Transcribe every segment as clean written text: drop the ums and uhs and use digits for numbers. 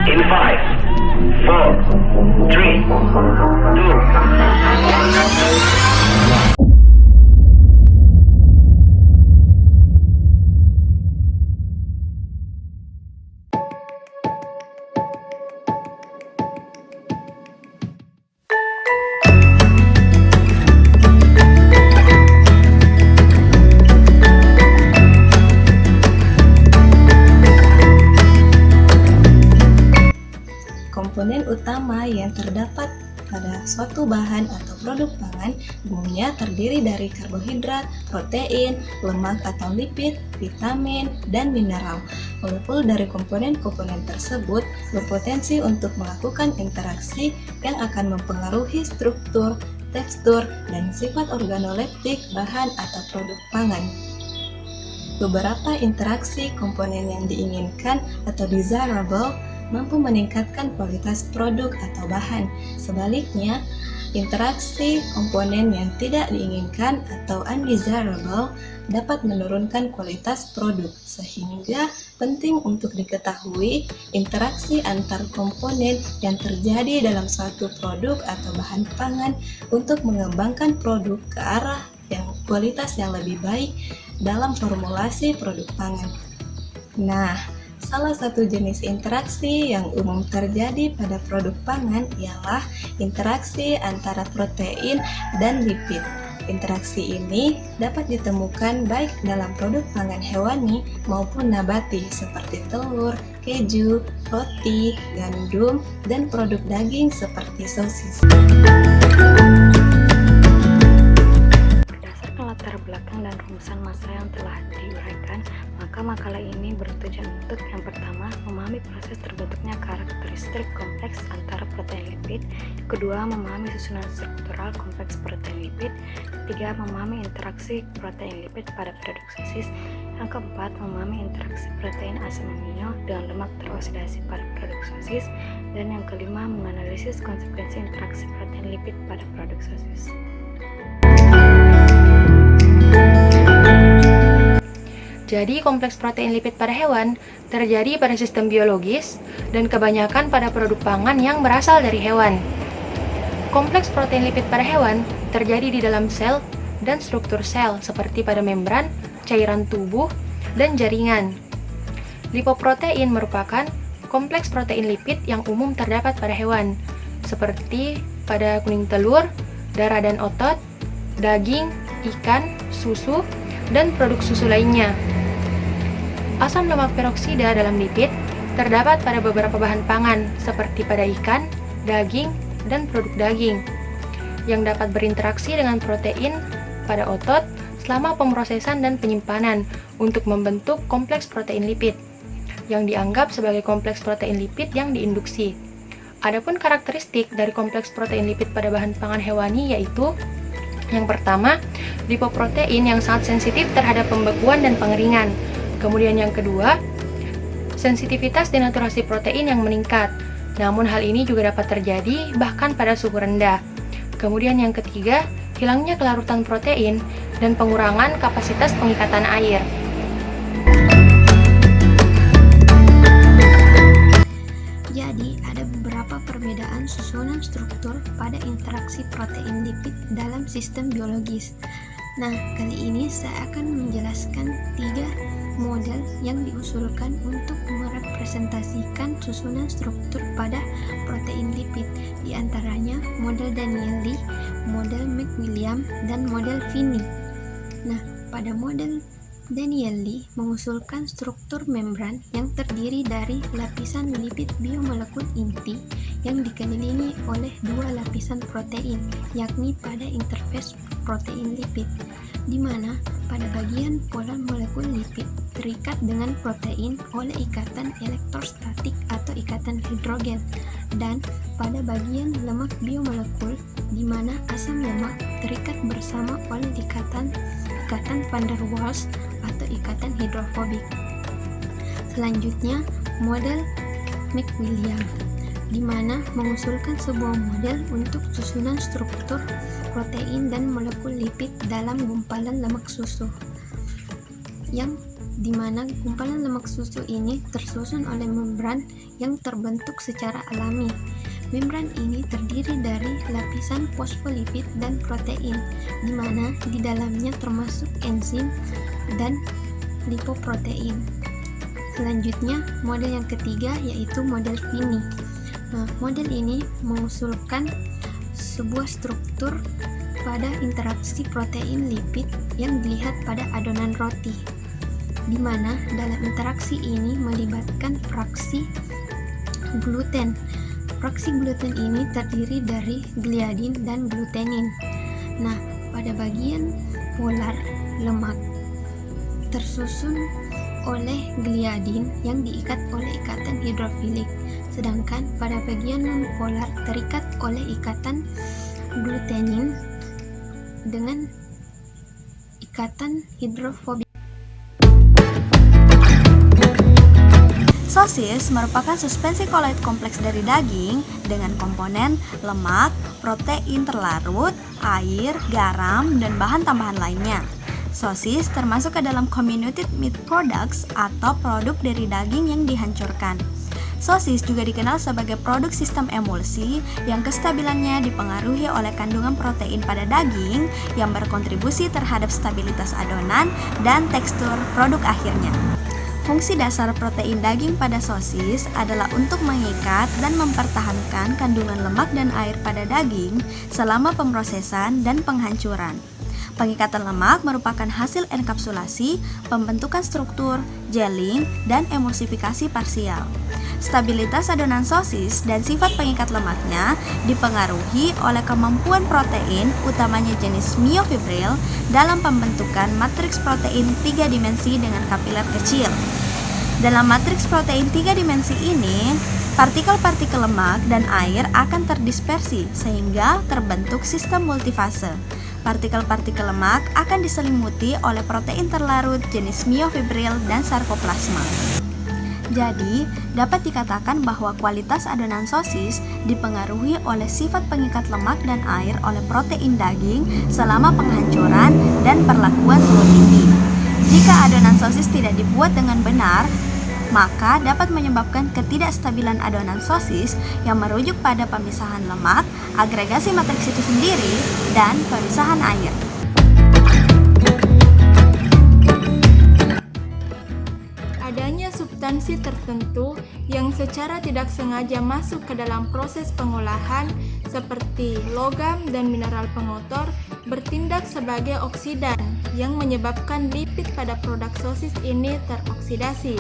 In 5, 4, 3, 2, 1. Komponen utama yang terdapat pada suatu bahan atau produk pangan umumnya terdiri dari karbohidrat, protein, lemak atau lipid, vitamin, dan mineral. Molekul dari komponen-komponen tersebut berpotensi untuk melakukan interaksi yang akan mempengaruhi struktur, tekstur, dan sifat organoleptik bahan atau produk pangan. Beberapa interaksi komponen yang diinginkan atau desirable mampu meningkatkan kualitas produk atau bahan. Sebaliknya, interaksi komponen yang tidak diinginkan atau undesirable dapat menurunkan kualitas produk, sehingga penting untuk diketahui interaksi antar komponen yang terjadi dalam suatu produk atau bahan pangan untuk mengembangkan produk ke arah yang kualitas yang lebih baik dalam formulasi produk pangan. Nah, salah satu jenis interaksi yang umum terjadi pada produk pangan ialah interaksi antara protein dan lipid. Interaksi ini dapat ditemukan baik dalam produk pangan hewani maupun nabati seperti telur, keju, roti, gandum, dan produk daging seperti sosis. Berdasarkan latar belakang dan rumusan masa yang telah diuraikan, maka makalah ini bertujuan untuk yang pertama, memahami proses terbentuknya karakteristik kompleks antara protein lipid, kedua, memahami susunan struktural kompleks protein lipid, ketiga, memahami interaksi protein lipid pada produk sosis, yang keempat, memahami interaksi protein asam amino dengan lemak teroksidasi pada produk sosis, dan yang kelima, menganalisis konsekuensi interaksi protein lipid pada produk sosis. Jadi, kompleks protein lipid pada hewan terjadi pada sistem biologis dan kebanyakan pada produk pangan yang berasal dari hewan. Kompleks protein lipid pada hewan terjadi di dalam sel dan struktur sel seperti pada membran, cairan tubuh, dan jaringan. Lipoprotein merupakan kompleks protein lipid yang umum terdapat pada hewan, seperti pada kuning telur, darah dan otot, daging, ikan, susu, dan produk susu lainnya. Asam lemak peroksida dalam lipid terdapat pada beberapa bahan pangan seperti pada ikan, daging, dan produk daging yang dapat berinteraksi dengan protein pada otot selama pemrosesan dan penyimpanan untuk membentuk kompleks protein lipid yang dianggap sebagai kompleks protein lipid yang diinduksi. Adapun karakteristik dari kompleks protein lipid pada bahan pangan hewani yaitu yang pertama, lipoprotein yang sangat sensitif terhadap pembekuan dan pengeringan. Kemudian yang kedua, sensitivitas denaturasi protein yang meningkat. Namun hal ini juga dapat terjadi bahkan pada suhu rendah. Kemudian yang ketiga, hilangnya kelarutan protein dan pengurangan kapasitas pengikatan air. Jadi, ada beberapa perbedaan susunan struktur pada interaksi protein lipid dalam sistem biologis. Nah, kali ini saya akan menjelaskan 3 model yang diusulkan untuk merepresentasikan susunan struktur pada protein lipid, di antaranya model Danieli, model McWilliams, dan model Finney. Nah, pada model Danieli mengusulkan struktur membran yang terdiri dari lapisan lipid biomolekul inti yang dikelilingi oleh 2 lapisan protein, yakni pada interface protein lipid, di mana pada bagian polar molekul lipid terikat dengan protein oleh ikatan elektrostatik atau ikatan hidrogen, dan pada bagian lemak biomolekul di mana asam lemak terikat bersama oleh ikatan van der Waals atau ikatan hidrofobik. Selanjutnya, model McWilliams, di mana mengusulkan sebuah model untuk susunan struktur protein dan molekul lipid dalam gumpalan lemak susu, yang di mana gumpalan lemak susu ini tersusun oleh membran yang terbentuk secara alami. Membran ini terdiri dari lapisan fosfolipid dan protein, di mana di dalamnya termasuk enzim dan lipoprotein. Selanjutnya, model yang ketiga yaitu model Fini. Nah, model ini mengusulkan sebuah struktur pada interaksi protein lipid yang dilihat pada adonan roti, di mana dalam interaksi ini melibatkan fraksi gluten. Fraksi gluten ini terdiri dari gliadin dan glutenin. Nah, pada bagian polar lemak tersusun oleh gliadin yang diikat oleh ikatan hidrofilik, sedangkan pada bagian nonpolar terikat oleh ikatan glutenin dengan ikatan hidrofobik. Sosis merupakan suspensi koloid kompleks dari daging dengan komponen lemak, protein terlarut, air, garam, dan bahan tambahan lainnya. Sosis termasuk ke dalam comminuted meat products atau produk dari daging yang dihancurkan. Sosis juga dikenal sebagai produk sistem emulsi yang kestabilannya dipengaruhi oleh kandungan protein pada daging yang berkontribusi terhadap stabilitas adonan dan tekstur produk akhirnya. Fungsi dasar protein daging pada sosis adalah untuk mengikat dan mempertahankan kandungan lemak dan air pada daging selama pemrosesan dan penghancuran. Pengikatan lemak merupakan hasil enkapsulasi, pembentukan struktur, gelling, dan emulsifikasi parsial. Stabilitas adonan sosis dan sifat pengikat lemaknya dipengaruhi oleh kemampuan protein, utamanya jenis myofibril, dalam pembentukan matriks protein 3 dimensi dengan kapiler kecil. Dalam matriks protein 3 dimensi ini, partikel-partikel lemak dan air akan terdispersi sehingga terbentuk sistem multifase. Partikel-partikel lemak akan diselimuti oleh protein terlarut jenis myofibril dan sarkoplasma. Jadi, dapat dikatakan bahwa kualitas adonan sosis dipengaruhi oleh sifat pengikat lemak dan air oleh protein daging selama penghancuran dan perlakuan suhu tinggi. Jika adonan sosis tidak dibuat dengan benar, maka dapat menyebabkan ketidakstabilan adonan sosis yang merujuk pada pemisahan lemak, agregasi matriks itu sendiri, dan pemisahan air. Adanya substansi tertentu yang secara tidak sengaja masuk ke dalam proses pengolahan seperti logam dan mineral pengotor bertindak sebagai oksidan yang menyebabkan lipid pada produk sosis ini teroksidasi.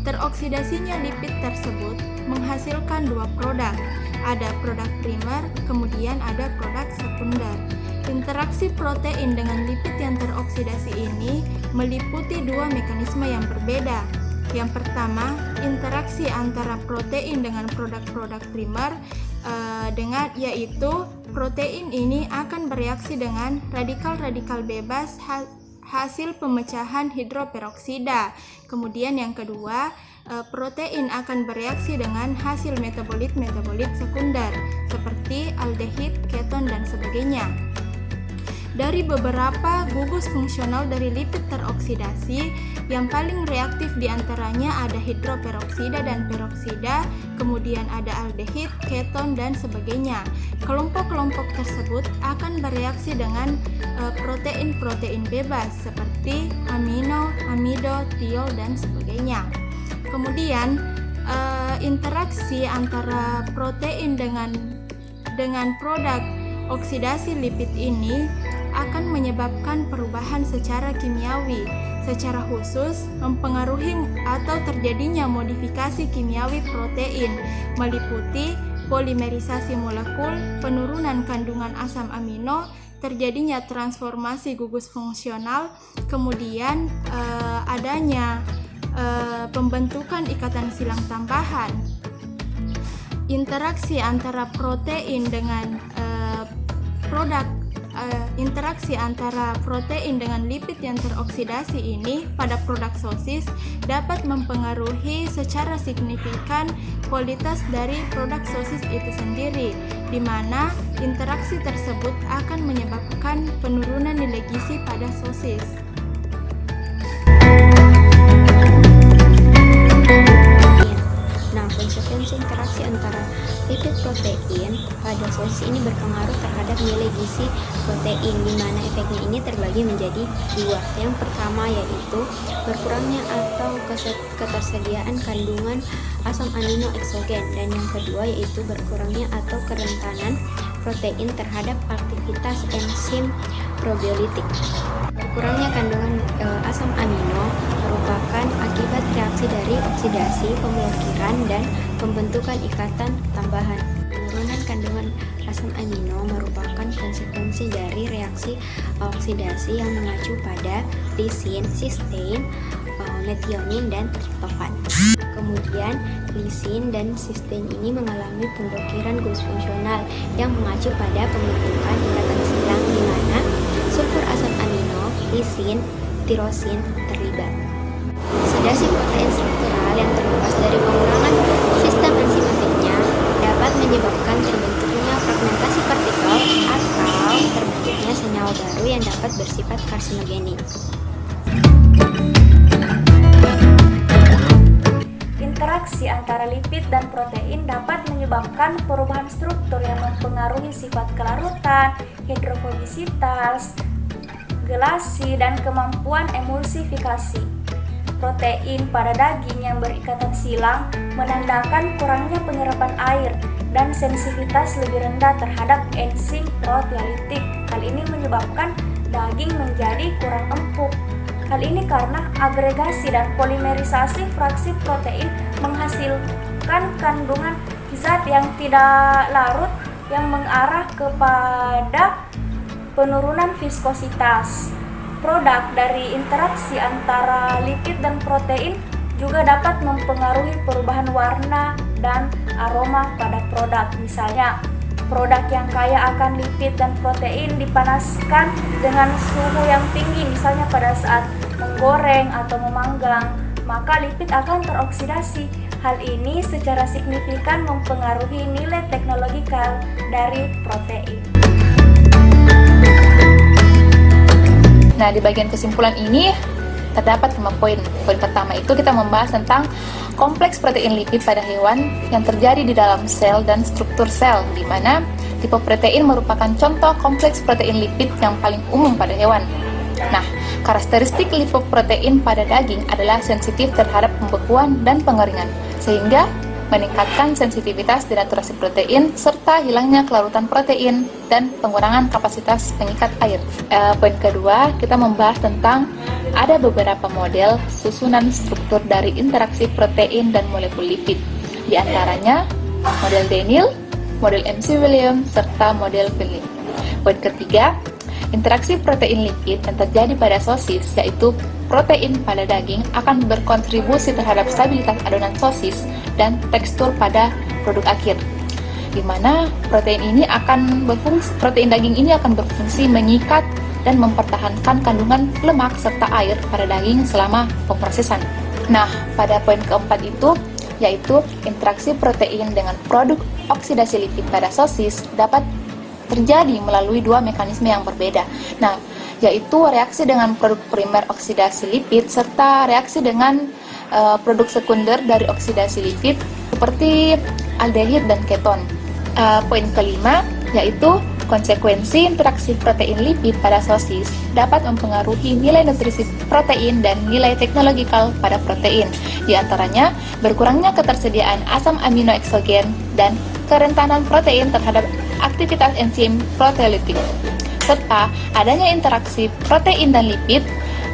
Teroksidasinya lipid tersebut menghasilkan dua produk, ada produk primer, kemudian ada produk sekunder. Interaksi protein dengan lipid yang teroksidasi ini meliputi dua mekanisme yang berbeda. Yang pertama, interaksi antara protein dengan produk-produk primer yaitu protein ini akan bereaksi dengan radikal-radikal bebas hasil pemecahan hidroperoksida. Kemudian yang kedua, protein akan bereaksi dengan hasil metabolit-metabolit sekunder seperti aldehid, keton, dan sebagainya. Dari beberapa gugus fungsional dari lipid teroksidasi, yang paling reaktif diantaranya ada hidroperoksida dan peroksida, kemudian ada aldehid, keton, dan sebagainya. Kelompok-kelompok tersebut akan bereaksi dengan protein-protein bebas seperti amino, amido, tiol, dan sebagainya. Kemudian interaksi antara protein dengan produk oksidasi lipid ini akan menyebabkan perubahan secara kimiawi, secara khusus mempengaruhi atau terjadinya modifikasi kimiawi protein meliputi polimerisasi molekul, penurunan kandungan asam amino, terjadinya transformasi gugus fungsional, kemudian adanya pembentukan ikatan silang tambahan. Interaksi antara protein dengan interaksi antara protein dengan lipid yang teroksidasi ini pada produk sosis dapat mempengaruhi secara signifikan kualitas dari produk sosis itu sendiri, di mana interaksi tersebut akan menyebabkan penurunan nilai gizi pada sosis. konsekuensi interaksi antara lipid protein pada sosis ini berpengaruh terhadap nilai gizi protein, di mana efeknya ini terbagi menjadi dua. Yang pertama yaitu berkurangnya atau ketersediaan kandungan asam amino eksogen, dan yang kedua yaitu berkurangnya atau kerentanan protein terhadap aktivitas enzim probiolitik. Berkurangnya kandungan asam amino merupakan akibat reaksi dari oksidasi, pemblokiran, dan pembentukan ikatan tambahan. Penurunan kandungan asam amino merupakan konsekuensi dari reaksi oksidasi yang mengacu pada lisin, sistein, metionin, dan triptofan. Kemudian, lisin dan sistein ini mengalami pemblokiran gus fungsional yang mengacu pada pembentukan ikatan silang di mana sulfur asam amino, lisin, tirosin terlibat. Oksidasi protein struktural yang terlepas dari pengurangan sistem enzimatiknya dapat menyebabkan terbentuknya fragmentasi partikel atau terbentuknya senyawa baru yang dapat bersifat karsinogenik. Interaksi antara lipid dan protein dapat menyebabkan perubahan struktur yang mempengaruhi sifat kelarutan, hidrofobisitas, gelasi, dan kemampuan emulsifikasi. Protein pada daging yang berikatan silang menandakan kurangnya penyerapan air dan sensitivitas lebih rendah terhadap enzim proteolitik. Hal ini menyebabkan daging menjadi kurang empuk. Hal ini karena agregasi dan polimerisasi fraksi protein menghasilkan kandungan zat yang tidak larut yang mengarah kepada penurunan viskositas. Produk dari interaksi antara lipid dan protein juga dapat mempengaruhi perubahan warna dan aroma pada produk. Misalnya, produk yang kaya akan lipid dan protein dipanaskan dengan suhu yang tinggi, misalnya pada saat menggoreng atau memanggang, maka lipid akan teroksidasi. Hal ini secara signifikan mempengaruhi nilai teknologikal dari protein. Nah, di bagian kesimpulan ini terdapat 5 poin. Poin pertama itu kita membahas tentang kompleks protein lipid pada hewan yang terjadi di dalam sel dan struktur sel, di mana lipoprotein merupakan contoh kompleks protein lipid yang paling umum pada hewan. Nah, karakteristik lipoprotein pada daging adalah sensitif terhadap pembekuan dan pengeringan, sehingga meningkatkan sensitivitas denaturasi protein serta hilangnya kelarutan protein dan pengurangan kapasitas pengikat air. Poin kedua, kita membahas tentang ada beberapa model susunan struktur dari interaksi protein dan molekul lipid. Di antaranya model Daniel, model MC Williams, serta model Philip. Poin ketiga, interaksi protein lipid yang terjadi pada sosis, yaitu protein pada daging, akan berkontribusi terhadap stabilitas adonan sosis dan tekstur pada produk akhir, di mana protein daging ini akan berfungsi mengikat dan mempertahankan kandungan lemak serta air pada daging selama pemrosesan. Nah, pada poin keempat itu, yaitu interaksi protein dengan produk oksidasi lipid pada sosis dapat terjadi melalui dua mekanisme yang berbeda. Nah, yaitu reaksi dengan produk primer oksidasi lipid serta reaksi dengan produk sekunder dari oksidasi lipid seperti aldehid dan keton. Poin kelima yaitu konsekuensi interaksi protein lipid pada sosis dapat mempengaruhi nilai nutrisi protein dan nilai teknologikal pada protein. Di antaranya berkurangnya ketersediaan asam amino eksogen dan kerentanan protein terhadap aktivitas enzim proteolitik, serta adanya interaksi protein dan lipid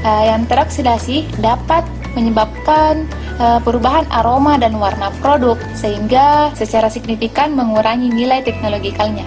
yang teroksidasi dapat menyebabkan perubahan aroma dan warna produk, sehingga secara signifikan mengurangi nilai teknologikalnya.